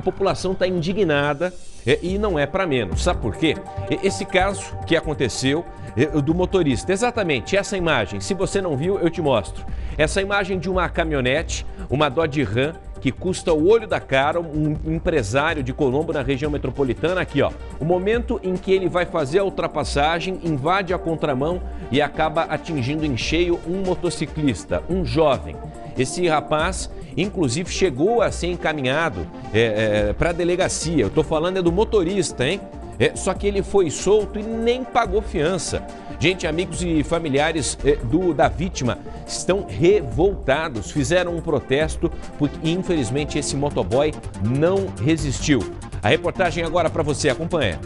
A população está indignada e não é para menos. Sabe por quê? Esse caso que aconteceu do motorista, exatamente essa imagem, se você não viu, eu te mostro. Essa imagem de uma caminhonete, uma Dodge Ram, que custa o olho da cara, um empresário de Colombo, na região metropolitana. Aqui, ó, o momento em que ele vai fazer a ultrapassagem, invade a contramão e acaba atingindo em cheio um motociclista, um jovem. Esse rapaz, inclusive, chegou a ser encaminhado para a delegacia. Eu estou falando do motorista, hein? Só que ele foi solto e nem pagou fiança. Gente, amigos e familiares da vítima estão revoltados, fizeram um protesto porque, infelizmente, esse motoboy não resistiu. A reportagem agora para você, acompanha.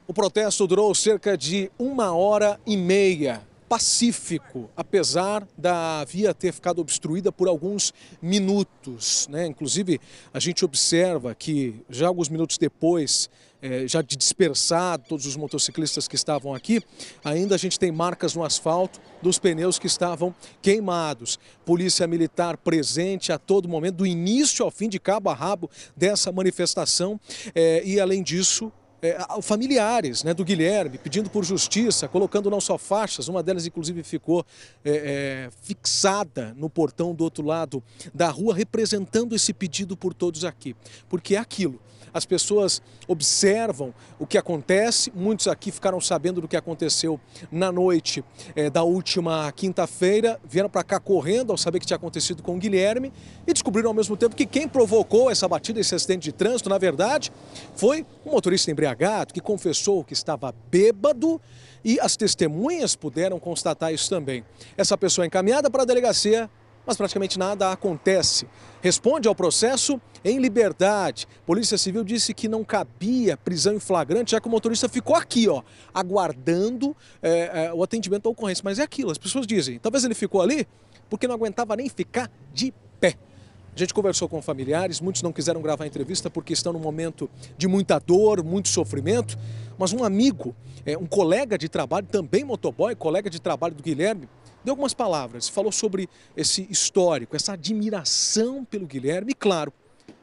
O protesto durou cerca de 1h30. Pacífico, apesar da via ter ficado obstruída por alguns minutos, né? Inclusive, a gente observa que já alguns minutos depois, já de dispersar todos os motociclistas que estavam aqui, ainda a gente tem marcas no asfalto dos pneus que estavam queimados. Polícia Militar presente a todo momento, do início ao fim, de cabo a rabo dessa manifestação, e além disso, familiares, né, do Guilherme pedindo por justiça, colocando não só faixas, uma delas inclusive ficou fixada no portão do outro lado da rua, representando esse pedido por todos aqui, porque é aquilo. As pessoas observam o que acontece, muitos aqui ficaram sabendo do que aconteceu na noite da última quinta-feira, vieram para cá correndo ao saber que tinha acontecido com o Guilherme e descobriram ao mesmo tempo que quem provocou essa batida, esse acidente de trânsito, na verdade, foi um motorista embriagado que confessou que estava bêbado e as testemunhas puderam constatar isso também. Essa pessoa é encaminhada para a delegacia, mas praticamente nada acontece. Responde ao processo em liberdade. Polícia Civil disse que não cabia prisão em flagrante, já que o motorista ficou aqui, ó, aguardando o atendimento à ocorrência. Mas é aquilo, as pessoas dizem, talvez ele ficou ali porque não aguentava nem ficar de pé. A gente conversou com familiares, muitos não quiseram gravar a entrevista porque estão num momento de muita dor, muito sofrimento. Mas um amigo, um colega de trabalho, também motoboy, colega de trabalho do Guilherme, deu algumas palavras, falou sobre esse histórico, essa admiração pelo Guilherme e, claro,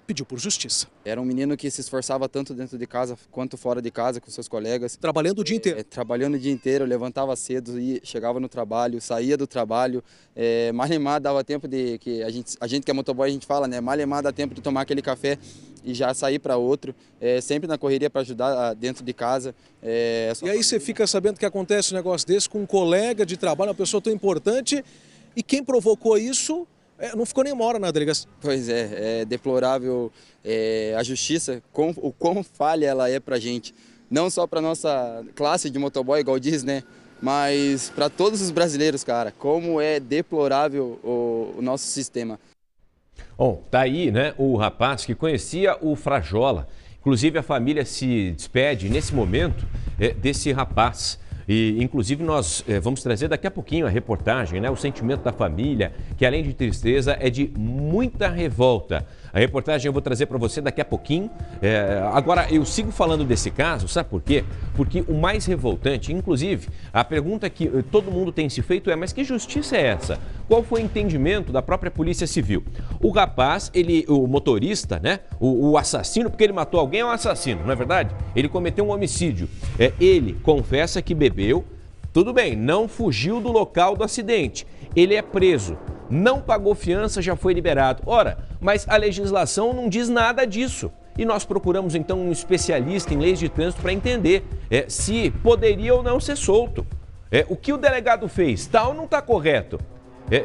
pediu por justiça. Era um menino que se esforçava tanto dentro de casa quanto fora de casa com seus colegas. Trabalhando o dia inteiro? Trabalhando o dia inteiro, levantava cedo e chegava no trabalho, saía do trabalho. Malemar dava tempo de, que a gente que é motoboy, a gente fala, né? Malemar dá tempo de tomar aquele café e já sair para outro, sempre na correria para ajudar dentro de casa. E aí você fica sabendo que acontece um negócio desse com um colega de trabalho, uma pessoa tão importante, e quem provocou isso não ficou nem uma hora na delegacia. Pois é deplorável a justiça, o quão falha ela é pra gente. Não só pra nossa classe de motoboy, igual diz, né? Mas para todos os brasileiros, cara, como é deplorável o nosso sistema. Bom, tá aí, né, o rapaz que conhecia o Frajola. Inclusive, a família se despede nesse momento desse rapaz. E, inclusive, nós vamos trazer daqui a pouquinho a reportagem, né? O sentimento da família, que além de tristeza, é de muita revolta. A reportagem eu vou trazer para você daqui a pouquinho. Agora, eu sigo falando desse caso, sabe por quê? Porque o mais revoltante, inclusive, a pergunta que todo mundo tem se feito mas que justiça é essa? Qual foi o entendimento da própria Polícia Civil? O rapaz, o motorista, né? O assassino, porque ele matou alguém, é um assassino, não é verdade? Ele cometeu um homicídio. Ele confessa que bebeu, tudo bem, não fugiu do local do acidente. Ele é preso, não pagou fiança, já foi liberado. Ora, mas a legislação não diz nada disso. E nós procuramos então um especialista em leis de trânsito para entender se poderia ou não ser solto. O que o delegado fez, está ou não está correto?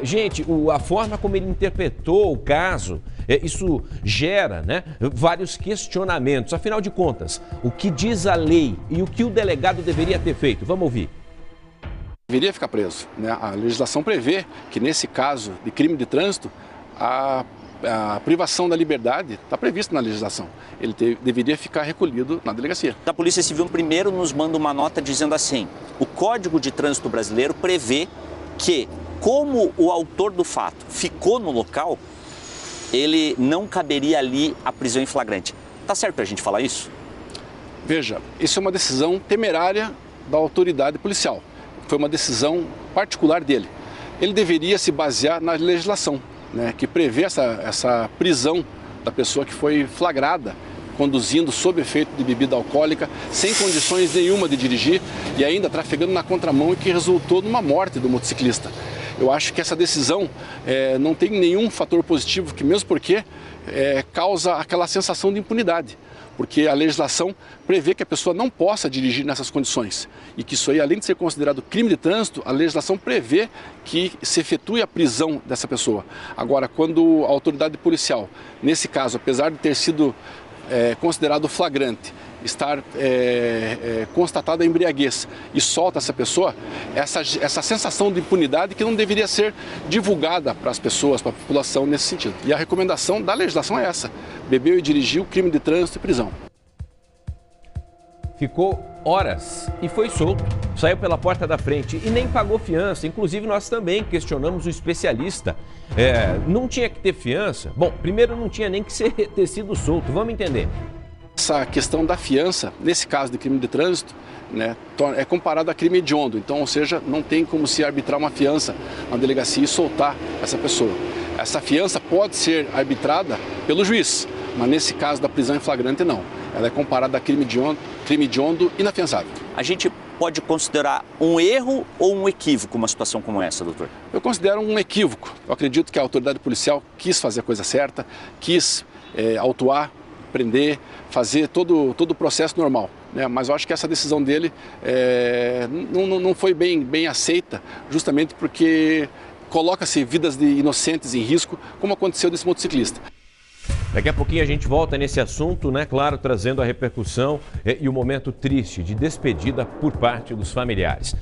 Gente, a forma como ele interpretou o caso, isso gera, né, vários questionamentos. Afinal de contas, o que diz a lei e o que o delegado deveria ter feito? Vamos ouvir. Deveria ficar preso, né? A legislação prevê que nesse caso de crime de trânsito, a privação da liberdade está prevista na legislação. Ele deveria ficar recolhido na delegacia. A Polícia Civil primeiro nos manda uma nota dizendo assim: o Código de Trânsito Brasileiro prevê que, como o autor do fato ficou no local, ele não caberia ali a prisão em flagrante. Tá certo a gente falar isso? Veja, isso é uma decisão temerária da autoridade policial. Foi uma decisão particular dele. Ele deveria se basear na legislação, né, que prevê essa prisão da pessoa que foi flagrada conduzindo sob efeito de bebida alcoólica, sem condições nenhuma de dirigir e ainda trafegando na contramão, e que resultou numa morte do motociclista. Eu acho que essa decisão não tem nenhum fator positivo, que mesmo porque causa aquela sensação de impunidade, porque a legislação prevê que a pessoa não possa dirigir nessas condições e que isso aí, além de ser considerado crime de trânsito, a legislação prevê que se efetue a prisão dessa pessoa. Agora, quando a autoridade policial, nesse caso, apesar de ter sido considerado flagrante, estar constatada a embriaguez e solta essa pessoa, essa sensação de impunidade que não deveria ser divulgada para as pessoas, para a população nesse sentido. E a recomendação da legislação é essa: bebeu e dirigiu, crime de trânsito e prisão. Ficou horas e foi solto, saiu pela porta da frente e nem pagou fiança. Inclusive, nós também questionamos o especialista. Não tinha que ter fiança? Bom, primeiro não tinha nem que ter sido solto, vamos entender. Essa questão da fiança, nesse caso de crime de trânsito, né, é comparado a crime hediondo. Então, ou seja, não tem como se arbitrar uma fiança na delegacia e soltar essa pessoa. Essa fiança pode ser arbitrada pelo juiz, mas nesse caso da prisão em flagrante não. Ela é comparada a crime hediondo inafiançável. A gente pode considerar um erro ou um equívoco uma situação como essa, doutor? Eu considero um equívoco. Eu acredito que a autoridade policial quis fazer a coisa certa, quis autuar, prender, fazer todo o processo normal, né? Mas eu acho que essa decisão dele não foi bem aceita, justamente porque coloca-se vidas de inocentes em risco, como aconteceu desse motociclista. Daqui a pouquinho a gente volta nesse assunto, né? Claro, trazendo a repercussão e o momento triste de despedida por parte dos familiares.